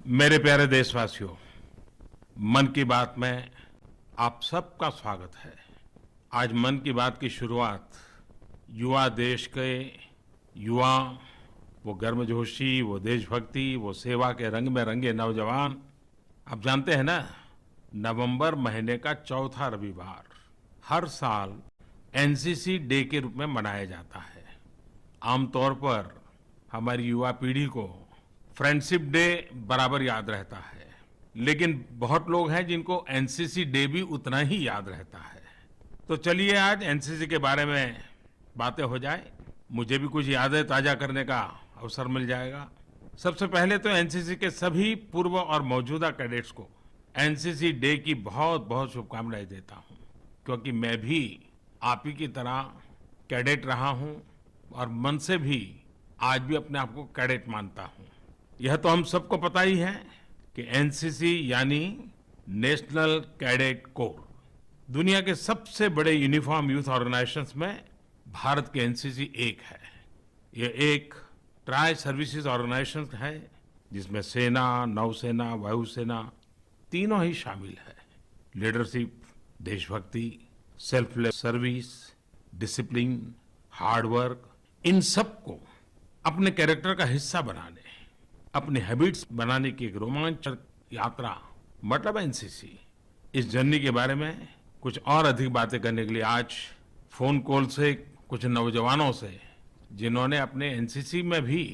मेरे प्यारे देशवासियों, मन की बात में आप सबका स्वागत है। आज मन की बात की शुरुआत युवा देश के युवा, वो गर्मजोशी, वो देशभक्ति, वो सेवा के रंग में रंगे नौजवान। आप जानते हैं ना, नवंबर महीने का चौथा रविवार हर साल एनसीसी डे के रूप में मनाया जाता है। आमतौर पर हमारी युवा पीढ़ी को फ्रेंडशिप डे बराबर याद रहता है, लेकिन बहुत लोग हैं जिनको एनसीसी डे भी उतना ही याद रहता है। तो चलिए आज एनसीसी के बारे में बातें हो जाए, मुझे भी कुछ यादें ताजा करने का अवसर मिल जाएगा। सबसे पहले तो एनसीसी के सभी पूर्व और मौजूदा कैडेट्स को एनसीसी डे की बहुत बहुत शुभकामनाएं देता हूं, क्योंकि मैं भी आप ही की तरह कैडेट रहा हूं और मन से भी आज भी अपने आप को कैडेट मानता हूं। यह तो हम सबको पता ही है कि एनसीसी यानी नेशनल कैडेट कोर दुनिया के सबसे बड़े यूनिफॉर्म यूथ ऑर्गेनाइजेशंस में भारत के एनसीसी एक है। यह एक ट्राई सर्विसेज ऑर्गेनाइजेशन है जिसमें सेना, नौसेना, वायुसेना तीनों ही शामिल है। लीडरशिप, देशभक्ति, सेल्फलेस सर्विस, डिसिप्लिन, हार्डवर्क, इन सबको अपने कैरेक्टर का हिस्सा बनाने, अपने हैबिट्स बनाने की एक रोमांचक यात्रा मतलब एनसीसी। इस जर्नी के बारे में कुछ और अधिक बातें करने के लिए आज फोन कॉल से कुछ नौजवानों से, जिन्होंने अपने एनसीसी में भी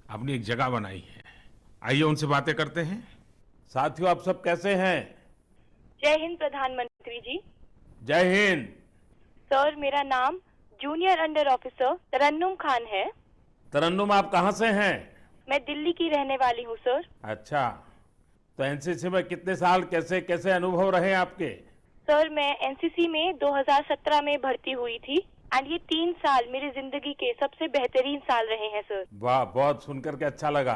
अपनी एक जगह बनाई है, आइए उनसे बातें करते हैं। साथियों, आप सब कैसे हैं? जय हिंद प्रधानमंत्री जी। जय हिंद। सर, मेरा नाम जूनियर अंडर ऑफिसर तरन्नुम खान है। तरन्नुम, आप कहाँ से हैं? मैं दिल्ली की रहने वाली हूँ सर। अच्छा, तो एनसीसी में कितने साल, कैसे कैसे अनुभव रहे आपके? सर, मैं एनसीसी में 2017 में भर्ती हुई थी एंड ये 3 साल मेरी जिंदगी के सबसे बेहतरीन साल रहे हैं सर। वाह, बहुत सुनकर के अच्छा लगा।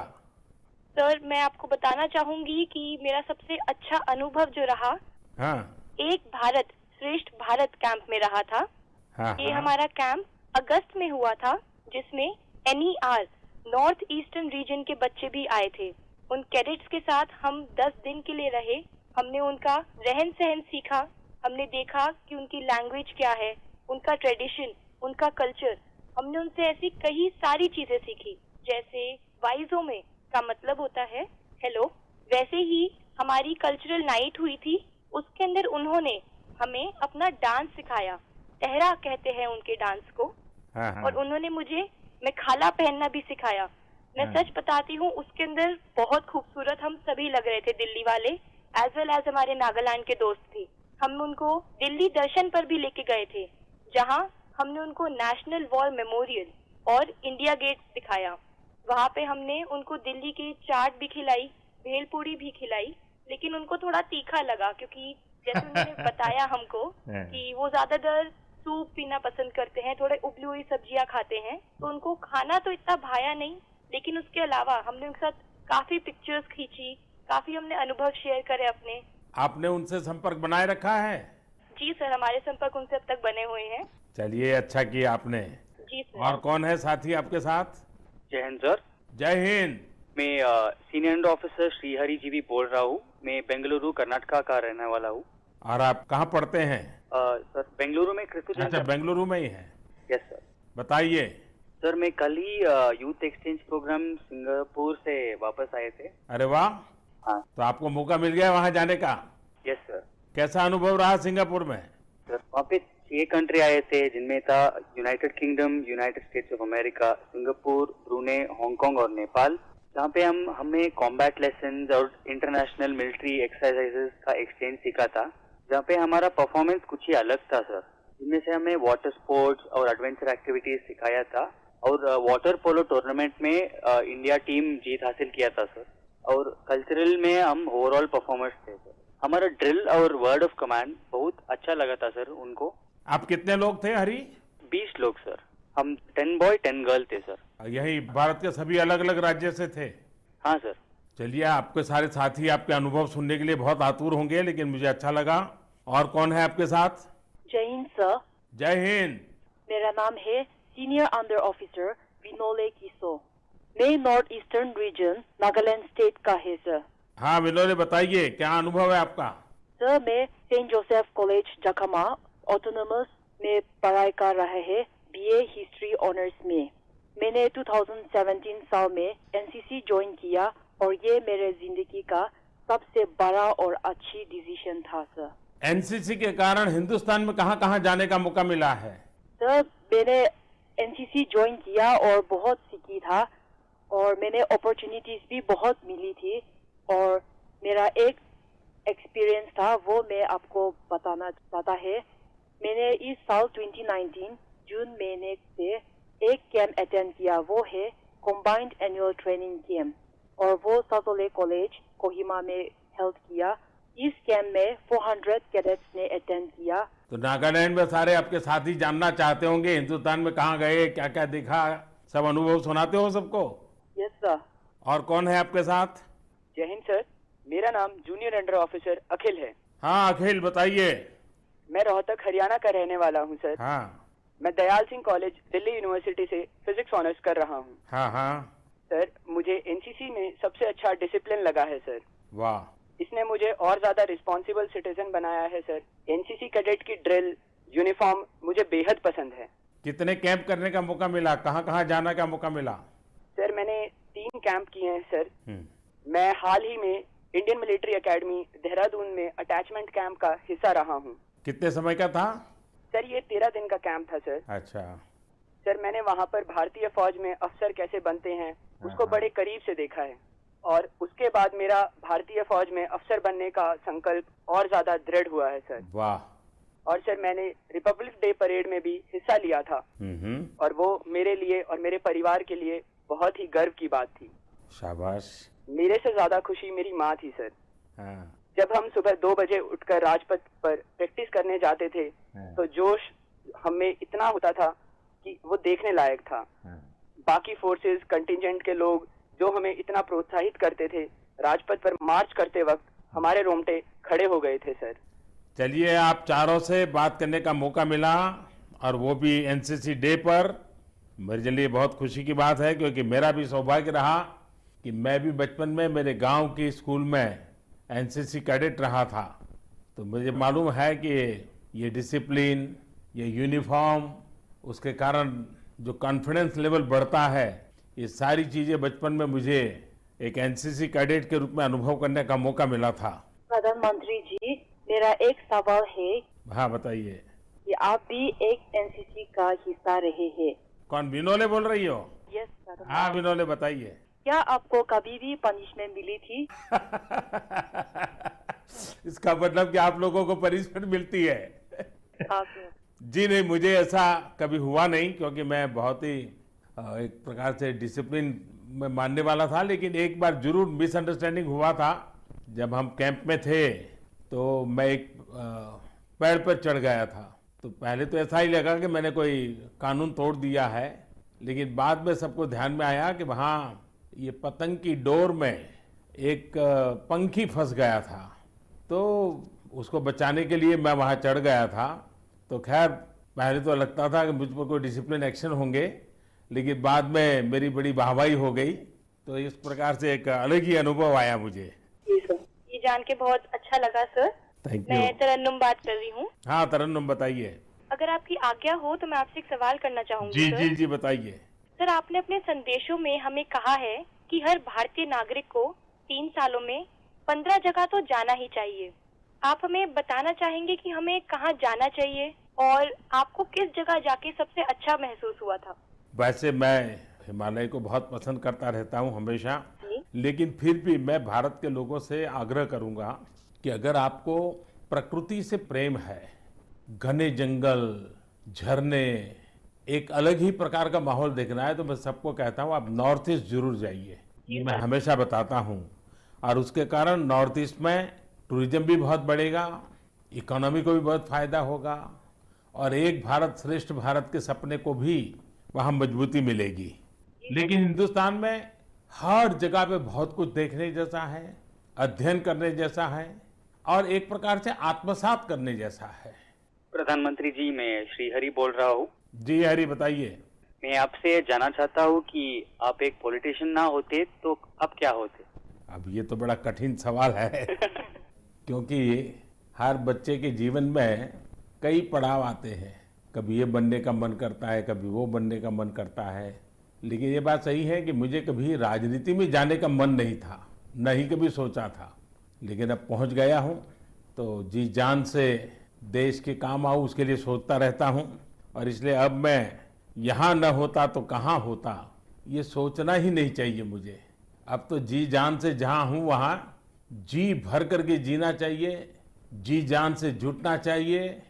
सर, मैं आपको बताना चाहूंगी कि मेरा सबसे अच्छा अनुभव जो रहा, हाँ, एक भारत श्रेष्ठ भारत कैंप में रहा था। हाँ, ये हाँ। हमारा कैंप अगस्त में हुआ था, जिसमें एनईआर नॉर्थ ईस्टर्न रीजन के बच्चे भी आए थे। उन कैडेट्स के साथ हम 10 दिन के लिए रहे। हमने उनका रहन सहन सीखा, हमने देखा कि उनकी लैंग्वेज क्या है, उनका ट्रेडिशन, उनका कल्चर। हमने उनसे ऐसी कई सारी चीजें सीखी, जैसे वाइजो में का मतलब होता है हेलो। वैसे ही हमारी कल्चरल नाइट हुई थी, उसके अंदर उन्होंने हमें अपना डांस सिखाया। तेहरा कहते हैं उनके डांस को। हाँ, हाँ। और उन्होंने मुझे मेखाला पहनना भी सिखाया। मैं हाँ। सच बताती हूँ, उसके अंदर बहुत खूबसूरत हम सभी लग रहे थे, दिल्ली वाले एज वेल एज हमारे नागालैंड के दोस्त थे। हम उनको दिल्ली दर्शन पर भी लेके गए थे, जहाँ हमने उनको नेशनल वॉर मेमोरियल और इंडिया गेट दिखाया। वहाँ पे हमने उनको दिल्ली की चाट भी खिलाई, भेलपूरी भी खिलाई, लेकिन उनको थोड़ा तीखा लगा, क्योंकि जैसे उन्होंने बताया हमको कि वो ज्यादातर सूप पीना पसंद करते हैं, थोड़े उबली हुई सब्जियां खाते हैं, तो उनको खाना तो इतना भाया नहीं। लेकिन उसके अलावा हमने उनके साथ काफी पिक्चर्स खींची, काफी हमने अनुभव शेयर करे अपने। आपने उनसे संपर्क बनाए रखा है? जी सर, हमारे संपर्क उनसे अब तक बने हुए हैं। चलिए, अच्छा किया आपने। जी सर। और कौन है साथी आपके साथ? जय हिंद सर। जय हिंद। मैं सीनियर अंडर ऑफिसर श्रीहरि जी भी बोल रहा हूँ। मैं बेंगलुरु कर्नाटका का रहने वाला हूँ। और आप कहाँ पढ़ते हैं? सर, बेंगलुरु में क्रिस्टोजन। अच्छा, बेंगलुरु में ही है। Yes sir. बताइए। सर, मैं कल ही यूथ एक्सचेंज प्रोग्राम सिंगापुर से वापस आए थे। अरे वाह, हाँ तो आपको मौका मिल गया वहाँ जाने का। Yes sir. कैसा अनुभव रहा सिंगापुर में? सर, वहाँ पे 6 कंट्री आए थे, जिनमें था United kingdom, United states of America, Singapore, ब्रूने, Hong Kong और नेपाल। जहाँ पे हमें कॉम्बैट लेसन और इंटरनेशनल मिलिट्री एक्सरसाइजेस का एक्सचेंज सीखा था, जहाँ पे हमारा परफॉर्मेंस कुछ ही अलग था सर। जिनमें से हमें वाटर स्पोर्ट्स और एडवेंचर एक्टिविटीज सिखाया था, और वाटर पोलो टूर्नामेंट में इंडिया टीम जीत हासिल किया था सर। और कल्चरल में हम ओवरऑल परफॉर्मर्स थे सर। हमारा ड्रिल और वर्ड ऑफ कमांड बहुत अच्छा लगा था सर उनको। आप कितने लोग थे हरी? 20 लोग सर। हम 10 बॉय 10 गर्ल थे सर। यही भारत के सभी अलग अलग राज्य से थे? हाँ सर। चलिए, आपके सारे साथी आपके अनुभव सुनने के लिए बहुत आतुर होंगे, लेकिन मुझे अच्छा लगा। और कौन है आपके साथ? जय हिंद सर। जय हिंद। मेरा नाम है सीनियर अंडर ऑफिसर विनोले किसो। मैं north eastern region Nagaland state का है सर। हाँ विनोले, बताइए क्या अनुभव है आपका? सर, मैं saint Joseph college Jakhama autonomous में पढ़ाई कर रहे हैं, बीए हिस्ट्री ऑनर्स में। मैंने 2017 साल में एनसीसी ज्वाइन किया और ये मेरे जिंदगी का सबसे बड़ा और अच्छी डिसीजन था सर। एनसीसी के कारण हिंदुस्तान में कहाँ कहाँ जाने का मौका मिला है? सर, मैंने एनसीसी ज्वाइन किया और बहुत सीखी था और मैंने अपॉर्चुनिटीज भी बहुत मिली थी और मेरा एक एक्सपीरियंस था वो मैं आपको बताना चाहता है। मैंने इस साल 2019 जून महीने से एक कैंप अटेंड किया, वो है कंबाइंड एनुअल ट्रेनिंग कैंप और वो सातोले कॉलेज कोहिमा में हेल्ड किया। इस कैंप में 400 कैडेट्स ने अटेंड किया। तो नागालैंड में सारे आपके साथी जानना चाहते होंगे हिंदुस्तान में कहाँ गए, क्या क्या देखा, सब अनुभव सुनाते हो सबको? Yes sir. और कौन है आपके साथ? जय हिंद सर, मेरा नाम जूनियर अंडर ऑफिसर अखिल है। हाँ अखिल, बताइए। मैं रोहतक हरियाणा का रहने वाला हूँ सर। हाँ मैं दयाल सिंह कॉलेज दिल्ली यूनिवर्सिटी से फिजिक्स ऑनर्स कर रहा हूँ। हाँ हाँ। सर, मुझे एनसीसी में सबसे अच्छा डिसिप्लिन लगा है सर। वाह। इसने मुझे और ज्यादा रिस्पॉन्सिबल सिटीजन बनाया है सर। एनसीसी कैडेट की ड्रिल, यूनिफॉर्म मुझे बेहद पसंद है। कितने कैंप करने का मौका मिला, कहाँ कहाँ जाने का मौका मिला? सर, मैंने 3 कैंप किए हैं सर। मैं हाल ही में इंडियन मिलिट्री एकेडमी देहरादून में अटैचमेंट कैंप का हिस्सा रहा हूँ। कितने समय का था? सर, ये 13 दिन का कैंप था सर। अच्छा। सर, मैंने वहाँ पर भारतीय फौज में अफसर कैसे बनते हैं उसको बड़े करीब से देखा है और उसके बाद मेरा भारतीय फौज में अफसर बनने का संकल्प और ज्यादा दृढ़ हुआ है सर। वाह। और सर, मैंने रिपब्लिक डे परेड में भी हिस्सा लिया था और वो मेरे लिए और मेरे परिवार के लिए बहुत ही गर्व की बात थी। शाबाश। मेरे से ज्यादा खुशी मेरी माँ थी सर। हाँ। जब हम सुबह 2 बजे उठकर राजपथ पर प्रैक्टिस करने जाते थे तो जोश हमें इतना होता था कि वो देखने लायक था। बाकी फोर्सेस कंटिजेंट के लोग जो हमें इतना प्रोत्साहित करते थे, राजपथ पर मार्च करते वक्त हमारे रोंगटे खड़े हो गए थे सर। चलिए, आप चारों से बात करने का मौका मिला और वो भी एनसीसी डे पर। मेरे लिए बहुत खुशी की बात है क्योंकि मेरा भी सौभाग्य रहा कि मैं भी बचपन में मेरे गांव के स्कूल में एनसीसी कैडेट रहा था। तो मुझे मालूम है कि ये डिसिप्लिन, ये यूनिफॉर्म, उसके कारण जो कॉन्फिडेंस लेवल बढ़ता है, ये सारी चीजें बचपन में मुझे एक एनसीसी कैडेट के रूप में अनुभव करने का मौका मिला था। प्रधानमंत्री जी, मेरा एक सवाल है। हाँ बताइए। कि आप भी एक एनसीसी का हिस्सा रहे हैं। कौन, विनोले बोल रही हो? Yes sir. हाँ विनोले, बताइए। क्या आपको कभी भी पनिशमेंट मिली थी? इसका मतलब कि आप लोगों को पनिशमेंट मिलती है? हाँ सर। जी नहीं, मुझे ऐसा कभी हुआ नहीं क्योंकि मैं बहुत ही एक प्रकार से डिसिप्लिन में मानने वाला था। लेकिन एक बार जरूर मिसअंडरस्टैंडिंग हुआ था। जब हम कैंप में थे तो मैं एक पेड़ पर चढ़ गया था। तो पहले तो ऐसा ही लगा कि मैंने कोई कानून तोड़ दिया है, लेकिन बाद में सबको ध्यान में आया कि वहाँ ये पतंग की डोर में एक पंखी फंस गया था। तो उसको बचाने के लिए मैं वहाँ चढ़ गया था। तो खैर, पहले तो लगता था कि मुझ पर कोई डिसिप्लिन एक्शन होंगे, लेकिन बाद में मेरी बड़ी वाहवाही हो गई। तो इस प्रकार से एक अलग ही अनुभव आया मुझे। ये जान के बहुत अच्छा लगा सर। Thank you. मैं तरन्नुम बात कर रही हूँ। हाँ तरन्नुम, बताइए। अगर आपकी आज्ञा हो तो मैं आपसे एक सवाल करना चाहूंगी जी सर। जी जी, बताइए। सर, आपने अपने संदेशों में हमें कहा है कि हर भारतीय नागरिक को 3 सालों में 15 जगह तो जाना ही चाहिए। आप हमें बताना चाहेंगे कि हमें कहाँ जाना चाहिए और आपको किस जगह जाके सबसे अच्छा महसूस हुआ था? वैसे मैं हिमालय को बहुत पसंद करता रहता हूँ हमेशा, लेकिन फिर भी मैं भारत के लोगों से आग्रह करूंगा कि अगर आपको प्रकृति से प्रेम है, घने जंगल, झरने, एक अलग ही प्रकार का माहौल देखना है, तो मैं सबको कहता हूँ आप नॉर्थ ईस्ट जरूर जाइए। ये मैं हमेशा बताता हूँ। और उसके कारण नॉर्थ ईस्ट में टूरिज्म भी बहुत बढ़ेगा, इकोनॉमी को भी बहुत फायदा होगा और एक भारत श्रेष्ठ भारत के सपने को भी वहाँ मजबूती मिलेगी। लेकिन हिंदुस्तान में हर जगह पे बहुत कुछ देखने जैसा है, अध्ययन करने जैसा है और एक प्रकार से आत्मसात करने जैसा है। प्रधानमंत्री जी, मैं श्री हरि बोल रहा हूँ। जी हरि, बताइए। मैं आपसे जानना चाहता हूँ कि आप एक पॉलिटिशियन ना होते तो आप क्या होते? अब ये तो बड़ा कठिन सवाल है क्योंकि हर बच्चे के जीवन में कई पड़ाव आते हैं। कभी ये बनने का मन करता है, कभी वो बनने का मन करता है। लेकिन ये बात सही है कि मुझे कभी राजनीति में जाने का मन नहीं था, न ही कभी सोचा था। लेकिन अब पहुंच गया हूं तो जी जान से देश के काम आऊं उसके लिए सोचता रहता हूं। और इसलिए अब मैं यहाँ न होता तो कहाँ होता, ये सोचना ही नहीं चाहिए मुझे। अब तो जी जान से जहाँ हूँ वहाँ जी भर करके जीना चाहिए, जी जान से जुटना चाहिए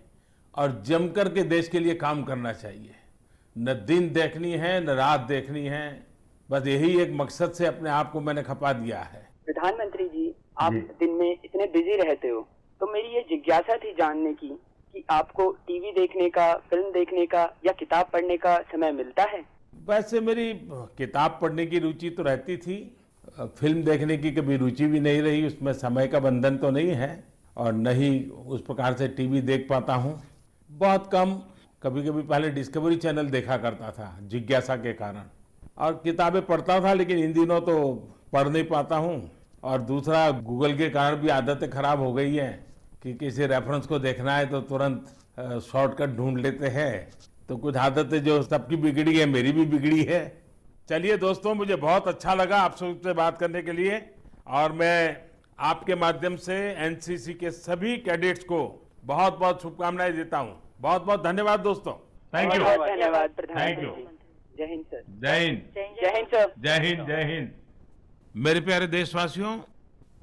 और जम करके देश के लिए काम करना चाहिए। न दिन देखनी है न रात देखनी है, बस यही एक मकसद से अपने आप को मैंने खपा दिया है। प्रधानमंत्री जी, आप दिन में इतने बिजी रहते हो, तो मेरी ये जिज्ञासा थी जानने की कि आपको टीवी देखने का, फिल्म देखने का या किताब पढ़ने का समय मिलता है? वैसे मेरी किताब पढ़ने की रुचि तो रहती थी, फिल्म देखने की कभी रुचि भी नहीं रही, उसमें समय का बंधन तो नहीं है और न ही उस प्रकार से टीवी देख पाता हूँ। बहुत कम, कभी कभी पहले डिस्कवरी चैनल देखा करता था जिज्ञासा के कारण, और किताबें पढ़ता था, लेकिन इन दिनों तो पढ़ नहीं पाता हूँ। और दूसरा, गूगल के कारण भी आदतें खराब हो गई हैं कि किसी रेफरेंस को देखना है तो तुरंत शॉर्टकट ढूंढ लेते हैं। तो कुछ आदतें जो सबकी बिगड़ी है, मेरी भी बिगड़ी है। चलिए दोस्तों, मुझे बहुत अच्छा लगा आप सबसे बात करने के लिए, और मैं आपके माध्यम से एनसीसी के सभी कैडेट्स को बहुत बहुत शुभकामनाएं देता हूं। बहुत बहुत धन्यवाद दोस्तों। Thank you. बहुत धन्यवाद थैंक प्रधानमंत्री यू। जी। जय हिंद सर। जय हिंद। जय हिंद सर। जय हिंद। जय हिंद। मेरे प्यारे देशवासियों,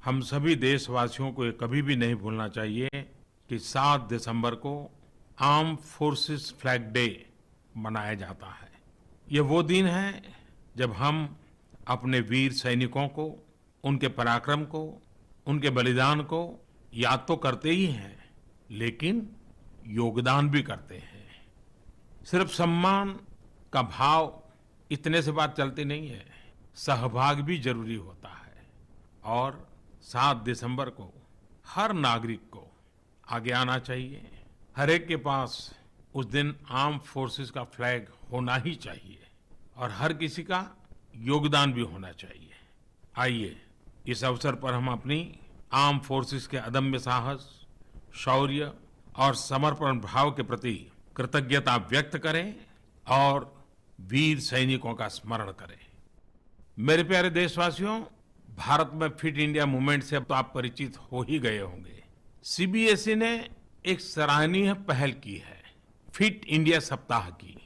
हम सभी देशवासियों को ये कभी भी नहीं भूलना चाहिए कि 7 दिसंबर को आर्म फोर्सेस फ्लैग डे मनाया जाता है। ये वो दिन है जब हम अपने वीर सैनिकों को, उनके पराक्रम को, उनके बलिदान को याद तो करते ही हैं, लेकिन योगदान भी करते हैं। सिर्फ सम्मान का भाव इतने से बात चलती नहीं है, सहभाग भी जरूरी होता है। और 7 दिसंबर को हर नागरिक को आगे आना चाहिए। हर एक के पास उस दिन आर्म फोर्सेस का फ्लैग होना ही चाहिए और हर किसी का योगदान भी होना चाहिए। आइए इस अवसर पर हम अपनी आर्म फोर्सेस के अदम्य साहस, शौर्य और समर्पण भाव के प्रति कृतज्ञता व्यक्त करें और वीर सैनिकों का स्मरण करें। मेरे प्यारे देशवासियों, भारत में फिट इंडिया मूवमेंट से अब तो आप परिचित हो ही गए होंगे। सीबीएसई ने एक सराहनीय पहल की है, फिट इंडिया सप्ताह की।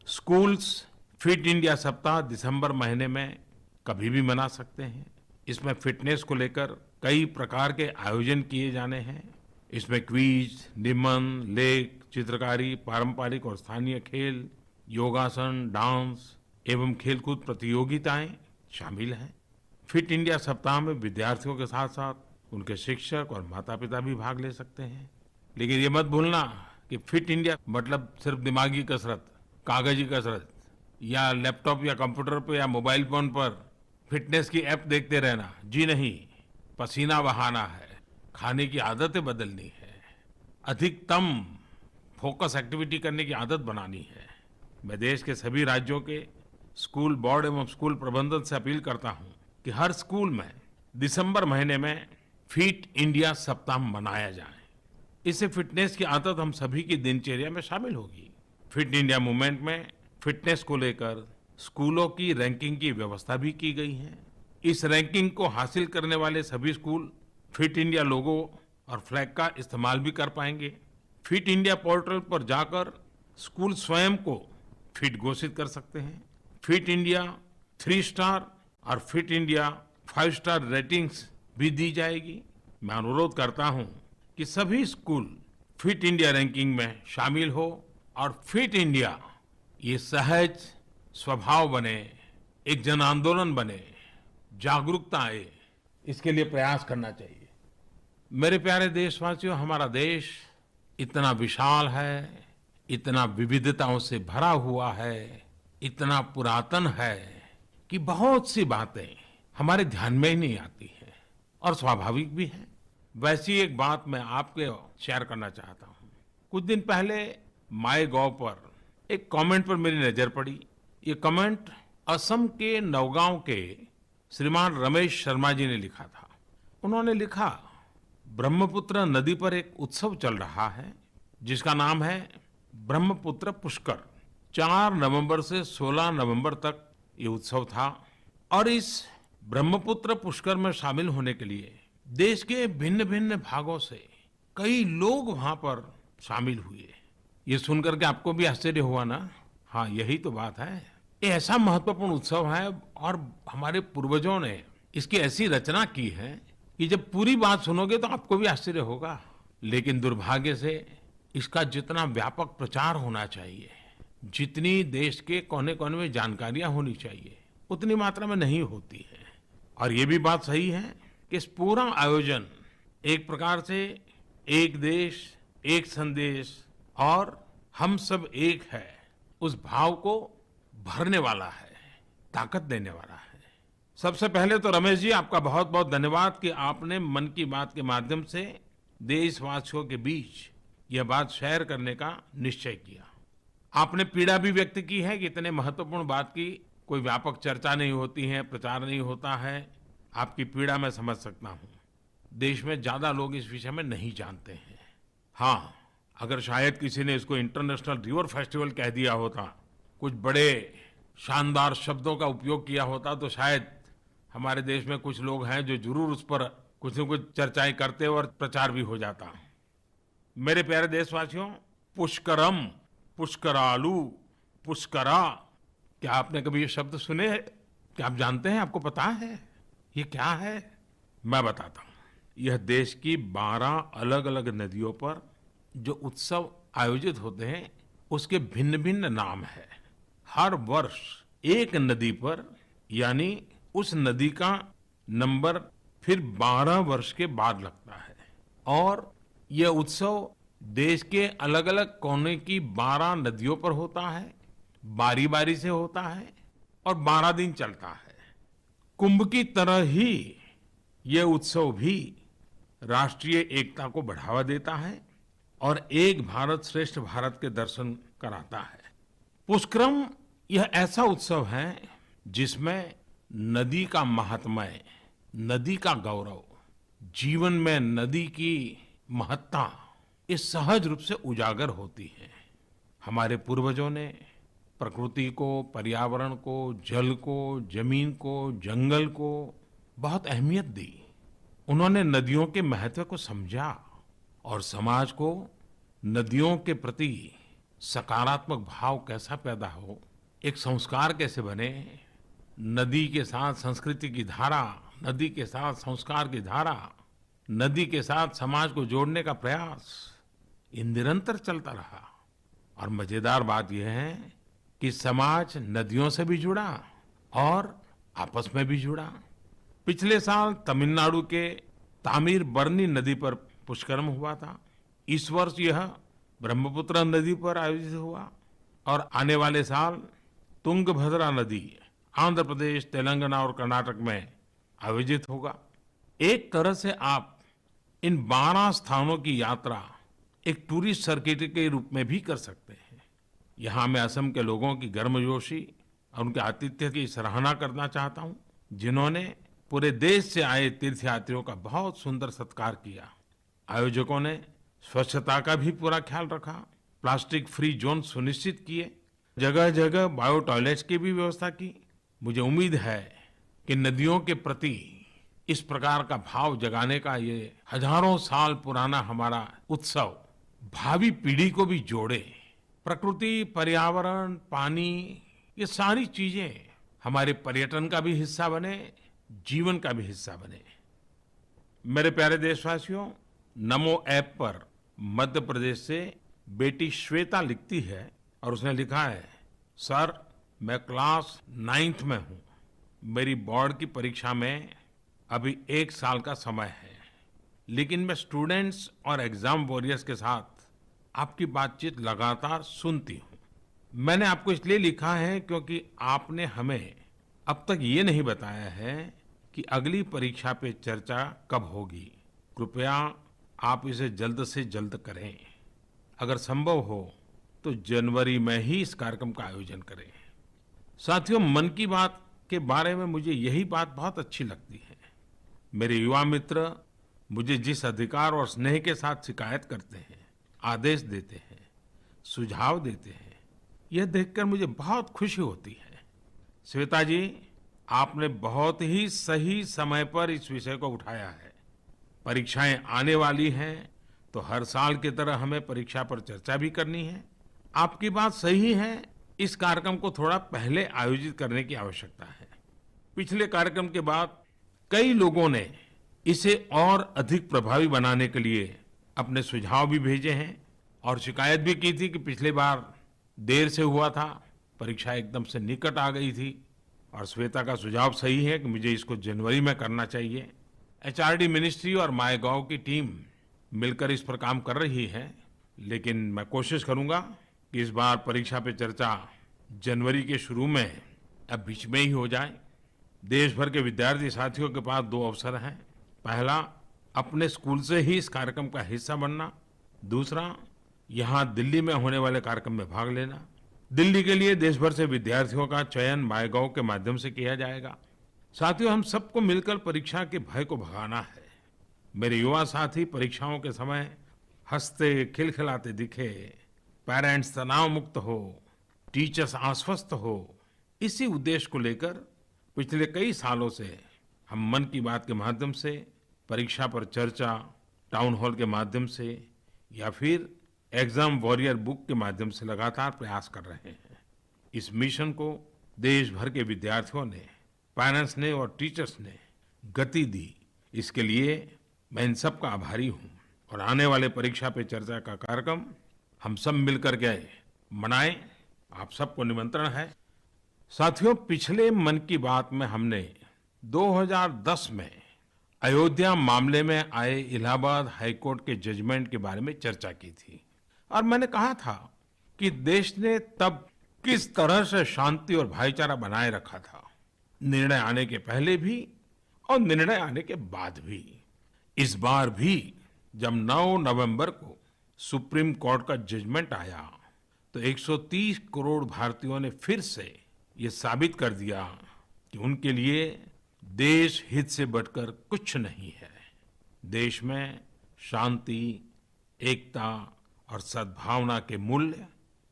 स्कूल्स फिट इंडिया सप्ताह दिसंबर महीने में कभी भी मना सकते हैं। इसमें फिटनेस को लेकर कई प्रकार के आयोजन किए जाने हैं। इसमें क्विज, निबंध, लेख, चित्रकारी, पारंपरिक और स्थानीय खेल, योगासन, डांस एवं खेलकूद प्रतियोगिताएं शामिल हैं। फिट इंडिया सप्ताह में विद्यार्थियों के साथ साथ उनके शिक्षक और माता पिता भी भाग ले सकते हैं। लेकिन ये मत भूलना कि फिट इंडिया मतलब सिर्फ दिमागी कसरत, कागजी कसरत या लैपटॉप या कंप्यूटर पर या मोबाइल फोन पर फिटनेस की ऐप देखते रहना, जी नहीं। पसीना बहाना है, खाने की आदतें बदलनी है, अधिकतम फोकस एक्टिविटी करने की आदत बनानी है। मैं देश के सभी राज्यों के स्कूल बोर्ड एवं स्कूल प्रबंधन से अपील करता हूं कि हर स्कूल में दिसंबर महीने में फिट इंडिया सप्ताह मनाया जाए। इससे फिटनेस की आदत हम सभी की दिनचर्या में शामिल होगी। फिट इंडिया मूवमेंट में फिटनेस को लेकर स्कूलों की रैंकिंग की व्यवस्था भी की गई है। इस रैंकिंग को हासिल करने वाले सभी स्कूल फिट इंडिया लोगो और फ्लैग का इस्तेमाल भी कर पाएंगे। फिट इंडिया पोर्टल पर जाकर स्कूल स्वयं को फिट घोषित कर सकते हैं। फिट इंडिया 3 स्टार और फिट इंडिया 5 स्टार रेटिंग्स भी दी जाएगी। मैं अनुरोध करता हूं कि सभी स्कूल फिट इंडिया रैंकिंग में शामिल हो और फिट इंडिया ये सहज स्वभाव बने, एक जन आंदोलन बने, जागरूकता आए, इसके लिए प्रयास करना चाहिए। मेरे प्यारे देशवासियों, हमारा देश इतना विशाल है, इतना विविधताओं से भरा हुआ है, इतना पुरातन है कि बहुत सी बातें हमारे ध्यान में ही नहीं आती हैं और स्वाभाविक भी है। वैसी एक बात मैं आपके शेयर करना चाहता हूं। कुछ दिन पहले माई गॉव पर एक कमेंट पर मेरी नजर पड़ी। ये कमेंट असम के नौगांव के श्रीमान रमेश शर्मा जी ने लिखा था। उन्होंने लिखा, ब्रह्मपुत्र नदी पर एक उत्सव चल रहा है जिसका नाम है ब्रह्मपुत्र पुष्कर। 4 नवंबर से 16 नवंबर तक ये उत्सव था और इस ब्रह्मपुत्र पुष्कर में शामिल होने के लिए देश के भिन्न भिन्न भागों से कई लोग वहां पर शामिल हुए। ये सुनकर के आपको भी आश्चर्य हुआ ना? हाँ, यही तो बात है। ये ऐसा महत्वपूर्ण उत्सव है और हमारे पूर्वजों ने इसकी ऐसी रचना की है कि जब पूरी बात सुनोगे तो आपको भी आश्चर्य होगा। लेकिन दुर्भाग्य से इसका जितना व्यापक प्रचार होना चाहिए, जितनी देश के कोने कोने में जानकारियां होनी चाहिए, उतनी मात्रा में नहीं होती है। और ये भी बात सही है कि इस पूरा आयोजन एक प्रकार से एक देश, एक संदेश और हम सब एक है, उस भाव को भरने वाला है, ताकत देने वाला है। सबसे पहले तो रमेश जी, आपका बहुत बहुत धन्यवाद कि आपने मन की बात के माध्यम से देशवासियों के बीच यह बात शेयर करने का निश्चय किया। आपने पीड़ा भी व्यक्त की है कि इतने महत्वपूर्ण बात की कोई व्यापक चर्चा नहीं होती है, प्रचार नहीं होता है। आपकी पीड़ा मैं समझ सकता हूँ। देश में ज्यादा लोग इस विषय में नहीं जानते हैं। हाँ, अगर शायद किसी ने इसको इंटरनेशनल रिवर फेस्टिवल कह दिया होता, कुछ बड़े शानदार शब्दों का उपयोग किया होता, तो शायद हमारे देश में कुछ लोग हैं जो जरूर उस पर कुछ न कुछ चर्चाएं करते और प्रचार भी हो जाता। मेरे प्यारे देशवासियों, पुष्करम, पुष्करालू, पुष्करा, क्या आपने कभी ये शब्द सुने? क्या आप जानते हैं? आपको पता है ये क्या है? मैं बताता हूँ। यह देश की 12 अलग अलग नदियों पर जो उत्सव आयोजित होते हैं उसके भिन्न भिन्न नाम है। हर वर्ष एक नदी पर, यानी उस नदी का नंबर फिर 12 वर्ष के बाद लगता है और यह उत्सव देश के अलग अलग कोने की 12 नदियों पर होता है, बारी बारी से होता है और 12 दिन चलता है। कुंभ की तरह ही यह उत्सव भी राष्ट्रीय एकता को बढ़ावा देता है और एक भारत श्रेष्ठ भारत के दर्शन कराता है। पुष्करम यह ऐसा उत्सव है जिसमें नदी का महात्म्य, नदी का गौरव, जीवन में नदी की महत्ता इस सहज रूप से उजागर होती है। हमारे पूर्वजों ने प्रकृति को, पर्यावरण को, जल को, जमीन को, जंगल को बहुत अहमियत दी। उन्होंने नदियों के महत्व को समझा और समाज को नदियों के प्रति सकारात्मक भाव कैसा पैदा हो, एक संस्कार कैसे बने, नदी के साथ संस्कृति की धारा, नदी के साथ संस्कार की धारा, नदी के साथ समाज को जोड़ने का प्रयास, ये निरंतर चलता रहा। और मजेदार बात यह है कि समाज नदियों से भी जुड़ा और आपस में भी जुड़ा। पिछले साल तमिलनाडु के तामीर बरनी नदी पर पुष्करम हुआ था। इस वर्ष यह ब्रह्मपुत्र नदी पर आयोजित हुआ और आने वाले साल तुंगभद्रा नदी आंध्र प्रदेश, तेलंगाना और कर्नाटक में आयोजित होगा। एक तरह से आप इन 12 स्थानों की यात्रा एक टूरिस्ट सर्किट के रूप में भी कर सकते हैं। यहाँ मैं असम के लोगों की गर्मजोशी और उनके आतिथ्य की सराहना करना चाहता हूँ, जिन्होंने पूरे देश से आए तीर्थयात्रियों का बहुत सुंदर सत्कार किया। आयोजकों ने स्वच्छता का भी पूरा ख्याल रखा, प्लास्टिक फ्री जोन सुनिश्चित किए, जगह जगह बायो टॉयलेट्स की भी व्यवस्था की। मुझे उम्मीद है कि नदियों के प्रति इस प्रकार का भाव जगाने का ये हजारों साल पुराना हमारा उत्सव भावी पीढ़ी को भी जोड़े। प्रकृति, पर्यावरण, पानी, ये सारी चीजें हमारे पर्यटन का भी हिस्सा बने, जीवन का भी हिस्सा बने। मेरे प्यारे देशवासियों, नमो ऐप पर मध्य प्रदेश से बेटी श्वेता लिखती है और उसने लिखा है, सर मैं क्लास 9th में हूँ। मेरी बोर्ड की परीक्षा में अभी 1 साल का समय है, लेकिन मैं स्टूडेंट्स और एग्जाम वॉरियर्स के साथ आपकी बातचीत लगातार सुनती हूँ। मैंने आपको इसलिए लिखा है क्योंकि आपने हमें अब तक ये नहीं बताया है कि अगली परीक्षा पे चर्चा कब होगी। कृपया आप इसे जल्द से जल्द करें। अगर संभव हो तो जनवरी में ही इस कार्यक्रम का आयोजन करें। साथियों, मन की बात के बारे में मुझे यही बात बहुत अच्छी लगती है। मेरे युवा मित्र मुझे जिस अधिकार और स्नेह के साथ शिकायत करते हैं, आदेश देते हैं, सुझाव देते हैं, यह देखकर मुझे बहुत खुशी होती है। श्वेता जी, आपने बहुत ही सही समय पर इस विषय को उठाया है। परीक्षाएं आने वाली हैं, तो हर साल की तरह हमें परीक्षा पर चर्चा भी करनी है। आपकी बात सही है, इस कार्यक्रम को थोड़ा पहले आयोजित करने की आवश्यकता है। पिछले कार्यक्रम के बाद कई लोगों ने इसे और अधिक प्रभावी बनाने के लिए अपने सुझाव भी भेजे हैं और शिकायत भी की थी कि पिछली बार देर से हुआ था, परीक्षा एकदम से निकट आ गई थी। और श्वेता का सुझाव सही है कि मुझे इसको जनवरी में करना चाहिए। एचआरडी मिनिस्ट्री और माईगॉव की टीम मिलकर इस पर काम कर रही है, लेकिन मैं कोशिश करूंगा कि इस बार परीक्षा पे चर्चा जनवरी के शुरू में अब बीच में ही हो जाए। देश भर के विद्यार्थी साथियों के पास दो अवसर हैं। पहला, अपने स्कूल से ही इस कार्यक्रम का हिस्सा बनना। दूसरा, यहाँ दिल्ली में होने वाले कार्यक्रम में भाग लेना। दिल्ली के लिए देश भर से विद्यार्थियों का चयन माईगॉव के माध्यम से किया जाएगा। साथियों, हम सबको मिलकर परीक्षा के भय को भगाना है। मेरे युवा साथी परीक्षाओं के समय हंसते खिलखिलाते दिखे, पेरेंट्स तनाव मुक्त हो, टीचर्स आश्वस्त हो, इसी उद्देश्य को लेकर पिछले कई सालों से हम मन की बात के माध्यम से, परीक्षा पर चर्चा, टाउन हॉल के माध्यम से या फिर एग्जाम वॉरियर बुक के माध्यम से लगातार प्रयास कर रहे हैं। इस मिशन को देश भर के विद्यार्थियों ने, पेरेंट्स ने और टीचर्स ने गति दी। इसके लिए मैं इन सब का आभारी हूँ। और आने वाले परीक्षा पे चर्चा का कार्यक्रम हम सब मिलकर के मनाएं। आप सबको निमंत्रण है। साथियों, पिछले मन की बात में हमने 2010 में अयोध्या मामले में आए इलाहाबाद हाईकोर्ट के जजमेंट के बारे में चर्चा की थी और मैंने कहा था कि देश ने तब किस तरह से शांति और भाईचारा बनाए रखा था, निर्णय आने के पहले भी और निर्णय आने के बाद भी। इस बार भी जब 9 नवंबर को सुप्रीम कोर्ट का जजमेंट आया तो 130 करोड़ भारतीयों ने फिर से ये साबित कर दिया कि उनके लिए देश हित से बढ़कर कुछ नहीं है। देश में शांति, एकता और सद्भावना के मूल्य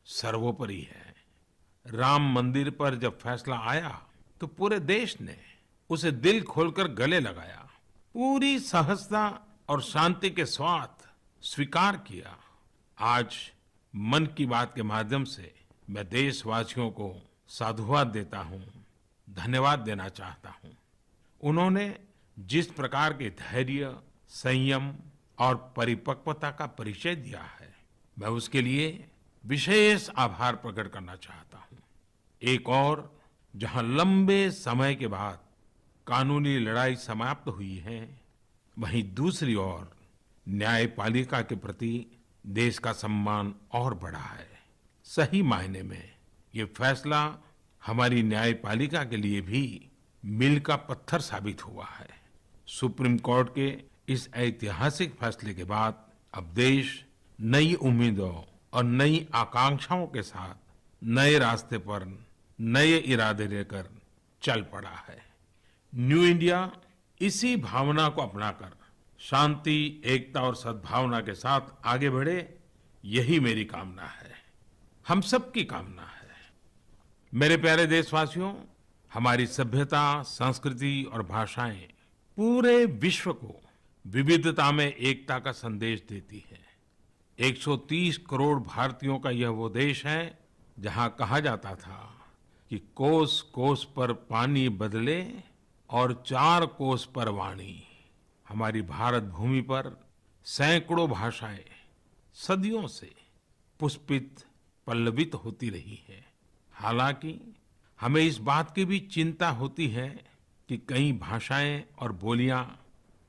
सर्वोपरि है। राम मंदिर पर जब फैसला आया तो पूरे देश ने उसे दिल खोलकर गले लगाया, पूरी सहजता और शांति के साथ स्वीकार किया। आज मन की बात के माध्यम से मैं देशवासियों को साधुवाद देता हूं, धन्यवाद देना चाहता हूं। उन्होंने जिस प्रकार के धैर्य, संयम और परिपक्वता का परिचय दिया है, मैं उसके लिए विशेष आभार प्रकट करना चाहता हूं। एक और जहां लंबे समय के बाद कानूनी लड़ाई समाप्त हुई है, वहीं दूसरी ओर न्यायपालिका के प्रति देश का सम्मान और बढ़ा है। सही मायने में ये फैसला हमारी न्यायपालिका के लिए भी मील का पत्थर साबित हुआ है। सुप्रीम कोर्ट के इस ऐतिहासिक फैसले के बाद अब देश नई उम्मीदों और नई आकांक्षाओं के साथ नए रास्ते पर नए इरादे लेकर चल पड़ा है। न्यू इंडिया इसी भावना को अपनाकर शांति, एकता और सद्भावना के साथ आगे बढ़े, यही मेरी कामना है, हम सबकी कामना है। मेरे प्यारे देशवासियों, हमारी सभ्यता, संस्कृति और भाषाएं पूरे विश्व को विविधता में एकता का संदेश देती है। 130 करोड़ भारतीयों का यह वो देश है जहां कहा जाता था कि कोस कोस पर पानी बदले और 4 कोस पर वाणी। हमारी भारत भूमि पर सैकड़ों भाषाएं सदियों से पुष्पित, पल्लवित होती रही है। हालांकि हमें इस बात की भी चिंता होती है कि कई भाषाएं और बोलियां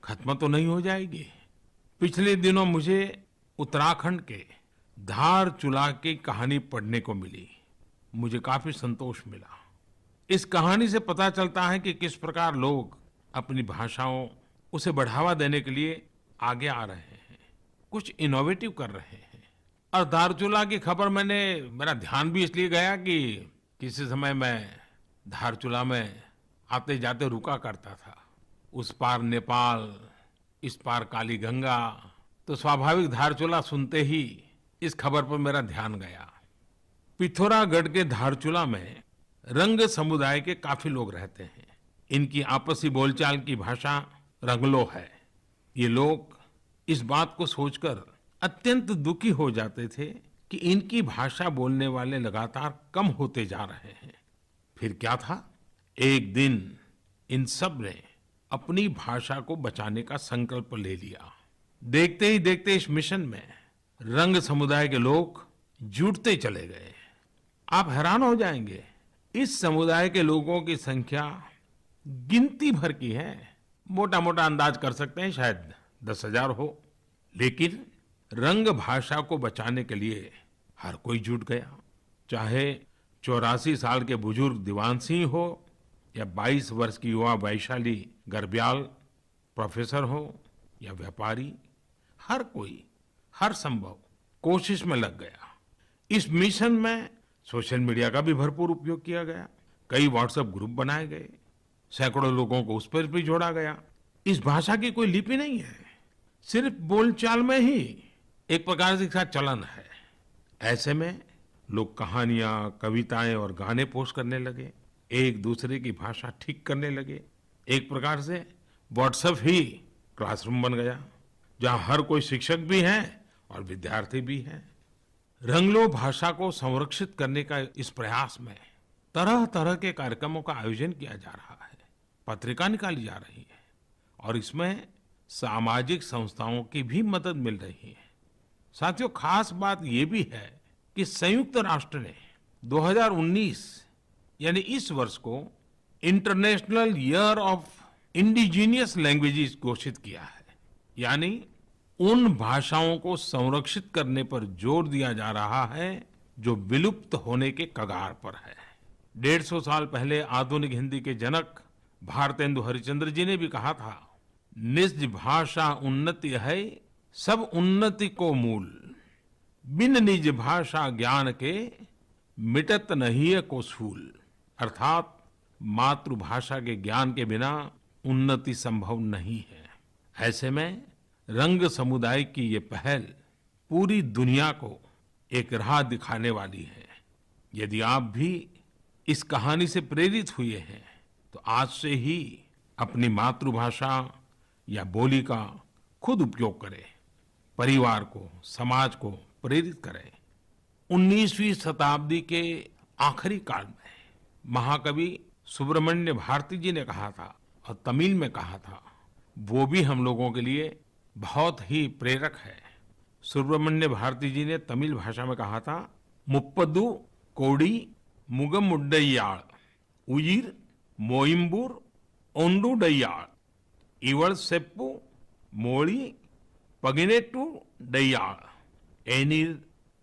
खत्म तो नहीं हो जाएगी। पिछले दिनों मुझे उत्तराखंड के धारचूला की कहानी पढ़ने को मिली, मुझे काफी संतोष मिला। इस कहानी से पता चलता है कि किस प्रकार लोग अपनी भाषाओं उसे बढ़ावा देने के लिए आगे आ रहे हैं, कुछ इनोवेटिव कर रहे हैं। और धारचूला की खबर मेरा ध्यान भी इसलिए गया कि किसी समय मैं धारचूला में आते जाते रुका करता था। उस पार नेपाल, इस पार काली गंगा, तो स्वाभाविक धारचूला सुनते ही इस खबर पर मेरा ध्यान गया। पिथौरागढ़ के धारचूला में रंग समुदाय के काफी लोग रहते हैं। इनकी आपसी बोलचाल की भाषा रंगलो है। ये लोग इस बात को सोचकर अत्यंत दुखी हो जाते थे कि इनकी भाषा बोलने वाले लगातार कम होते जा रहे हैं। फिर क्या था, एक दिन इन सब ने अपनी भाषा को बचाने का संकल्प ले लिया। देखते ही देखते इस मिशन में रंग समुदाय के लोग जुटते चले गए। आप हैरान हो जाएंगे, इस समुदाय के लोगों की संख्या गिनती भर की है। मोटा मोटा अंदाज कर सकते हैं शायद 10,000 हो, लेकिन रंग भाषा को बचाने के लिए हर कोई जुट गया। चाहे 84 साल के बुजुर्ग दीवान सिंह हो या 22 वर्ष की युवा वैशाली गर्ब्याल प्रोफेसर हो या व्यापारी, हर कोई हर संभव कोशिश में लग गया। इस मिशन में सोशल मीडिया का भी भरपूर उपयोग किया गया। कई व्हाट्सएप ग्रुप बनाए गए, सैकड़ों लोगों को उस पर भी जोड़ा गया। इस भाषा की कोई लिपि नहीं है, सिर्फ बोलचाल में ही एक प्रकार से इसका चलन है। ऐसे में लोग कहानियां, कविताएं और गाने पोस्ट करने लगे, एक दूसरे की भाषा ठीक करने लगे। एक प्रकार से व्हाट्सएप ही क्लासरूम बन गया, जहां हर कोई शिक्षक भी है और विद्यार्थी भी है। रंगलो भाषा को संरक्षित करने का इस प्रयास में तरह तरह के कार्यक्रमों का आयोजन किया जा रहा है, पत्रिका निकाली जा रही है और इसमें सामाजिक संस्थाओं की भी मदद मिल रही है। साथियों, खास बात यह भी है कि संयुक्त राष्ट्र ने 2019 यानी इस वर्ष को international year of indigenous languages घोषित किया है। यानी उन भाषाओं को संरक्षित करने पर जोर दिया जा रहा है जो विलुप्त होने के कगार पर है। 150 साल पहले आधुनिक हिंदी के जनक भारतेंदु हरिश्चंद्र जी ने भी कहा था, निज भाषा उन्नति है सब उन्नति को मूल, बिन निज भाषा ज्ञान के मिटत नहीं को सूल। अर्थात मातृभाषा के ज्ञान के बिना उन्नति संभव नहीं है। ऐसे में रंग समुदाय की ये पहल पूरी दुनिया को एक राह दिखाने वाली है। यदि आप भी इस कहानी से प्रेरित हुए हैं तो आज से ही अपनी मातृभाषा या बोली का खुद उपयोग करें, परिवार को, समाज को प्रेरित करें। 19वीं शताब्दी के आखिरी काल में महाकवि सुब्रमण्य भारती जी ने कहा था और तमिल में कहा था, वो भी हम लोगों के लिए बहुत ही प्रेरक है। सुब्रमण्य भारती जी ने तमिल भाषा में कहा था, मुप्पदु कोडी मुगमुड्डैयाळ उयिर मोइम्बूर ओंडुडैयाळ इवल सेप्पु मोड़ी पगिनेटू डैयाळ एनीर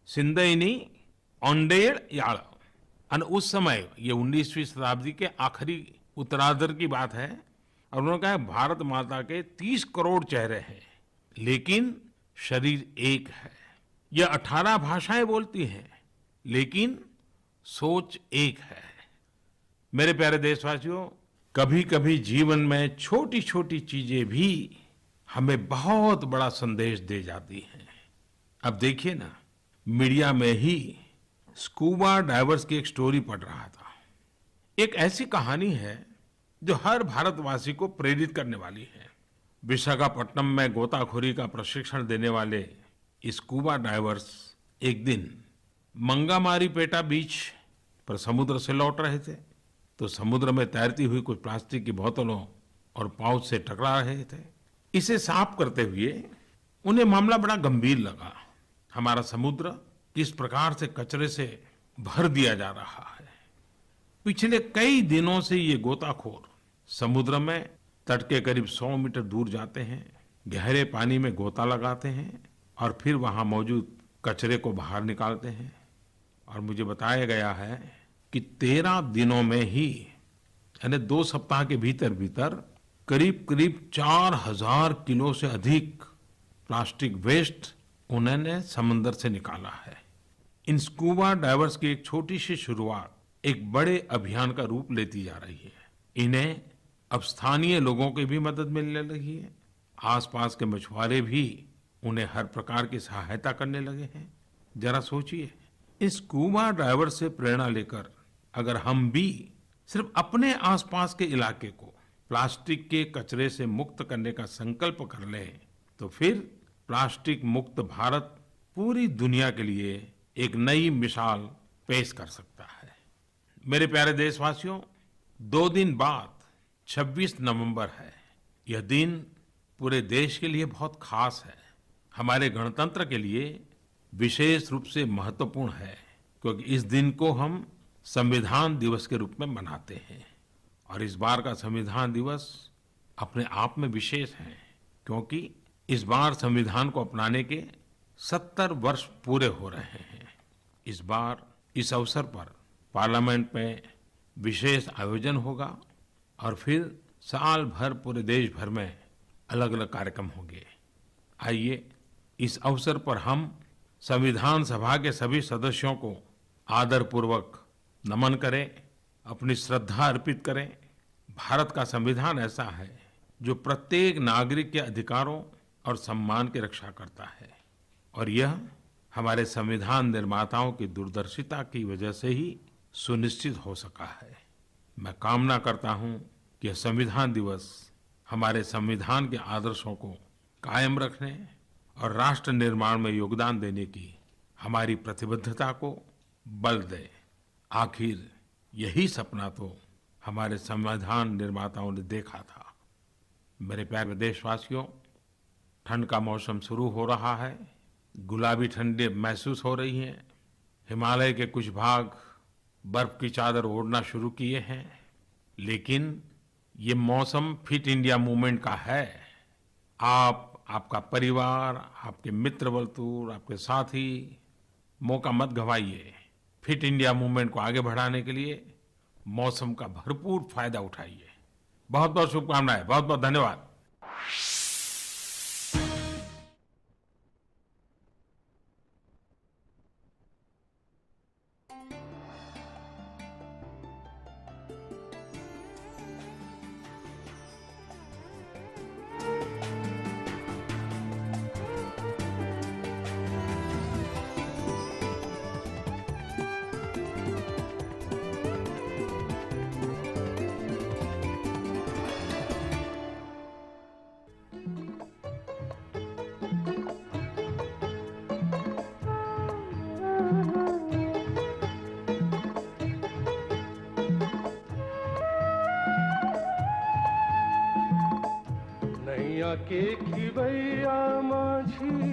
सिंदैनी ओंडेड़ याळ। और उस समय ये 19वीं शताब्दी के आखिरी उत्तरार्ध की बात है और उन्होंने कहा, भारत माता के 30 करोड़ चेहरे हैं लेकिन शरीर एक है। यह 18 भाषाएं बोलती हैं लेकिन सोच एक है। मेरे प्यारे देशवासियों, कभी कभी जीवन में छोटी छोटी चीजें भी हमें बहुत बड़ा संदेश दे जाती हैं। अब देखिए ना, मीडिया में ही स्कूबा डाइवर्स की एक स्टोरी पढ़ रहा था। एक ऐसी कहानी है जो हर भारतवासी को प्रेरित करने वाली है। विशाखापट्टनम में गोताखोरी का प्रशिक्षण देने वाले स्कूबा डाइवर्स एक दिन मंगामारीपेटा बीच पर समुद्र से लौट रहे थे तो समुद्र में तैरती हुई कुछ प्लास्टिक की बोतलों और पाउच से टकरा रहे थे। इसे साफ करते हुए उन्हें मामला बड़ा गंभीर लगा। हमारा समुद्र किस प्रकार से कचरे से भर दिया जा रहा है। पिछले कई दिनों से ये गोताखोर समुद्र में तट के करीब 100 मीटर दूर जाते हैं, गहरे पानी में गोता लगाते हैं और फिर वहां मौजूद कचरे को बाहर निकालते हैं। और मुझे बताया गया है कि 13 दिनों में ही यानी 2 सप्ताह के भीतर भीतर करीब करीब 4000 किलो से अधिक प्लास्टिक वेस्ट उन्होंने समंदर से निकाला है। इन स्कूबा डाइवर्स की एक छोटी सी शुरुआत एक बड़े अभियान का रूप लेती जा रही है। इन्हें अब स्थानीय लोगों की भी मदद मिलने लगी है। आसपास के मछुआरे भी उन्हें हर प्रकार की सहायता करने लगे हैं। जरा सोचिए, इस स्कूबा डाइवर से प्रेरणा लेकर अगर हम भी सिर्फ अपने आसपास के इलाके को प्लास्टिक के कचरे से मुक्त करने का संकल्प कर लें, तो फिर प्लास्टिक मुक्त भारत पूरी दुनिया के लिए एक नई मिसाल पेश कर सकता है। मेरे प्यारे देशवासियों, 2 दिन बाद 26 नवंबर है। यह दिन पूरे देश के लिए बहुत खास है। हमारे गणतंत्र के लिए विशेष रूप से महत्वपूर्ण है, क्योंकि इस दिन को हम संविधान दिवस के रूप में मनाते हैं। और इस बार का संविधान दिवस अपने आप में विशेष है, क्योंकि इस बार संविधान को अपनाने के 70 वर्ष पूरे हो रहे हैं। इस बार इस अवसर पर पार्लियामेंट में विशेष आयोजन होगा और फिर साल भर पूरे देश भर में अलग अलग कार्यक्रम होंगे। आइए इस अवसर पर हम संविधान सभा के सभी सदस्यों को आदरपूर्वक नमन करें, अपनी श्रद्धा अर्पित करें। भारत का संविधान ऐसा है जो प्रत्येक नागरिक के अधिकारों और सम्मान की रक्षा करता है, और यह हमारे संविधान निर्माताओं की दूरदर्शिता की वजह से ही सुनिश्चित हो सका है। मैं कामना करता हूं कि यह संविधान दिवस हमारे संविधान के आदर्शों को कायम रखने और राष्ट्र निर्माण में योगदान देने की हमारी प्रतिबद्धता को बल दे। आखिर यही सपना तो हमारे संविधान निर्माताओं ने देखा था। मेरे प्यारे देशवासियों, ठंड का मौसम शुरू हो रहा है। गुलाबी ठंडी महसूस हो रही है। हिमालय के कुछ भाग बर्फ की चादर ओढ़ना शुरू किए हैं, लेकिन ये मौसम फिट इंडिया मूवमेंट का है। आप, आपका परिवार, आपके मित्र वर्तुल, आपके साथी मौका मत गंवाइए। फिट इंडिया मूवमेंट को आगे बढ़ाने के लिए मौसम का भरपूर फायदा उठाइए। बहुत बहुत शुभकामनाएं, बहुत बहुत धन्यवाद। नैया के खिवैया माझी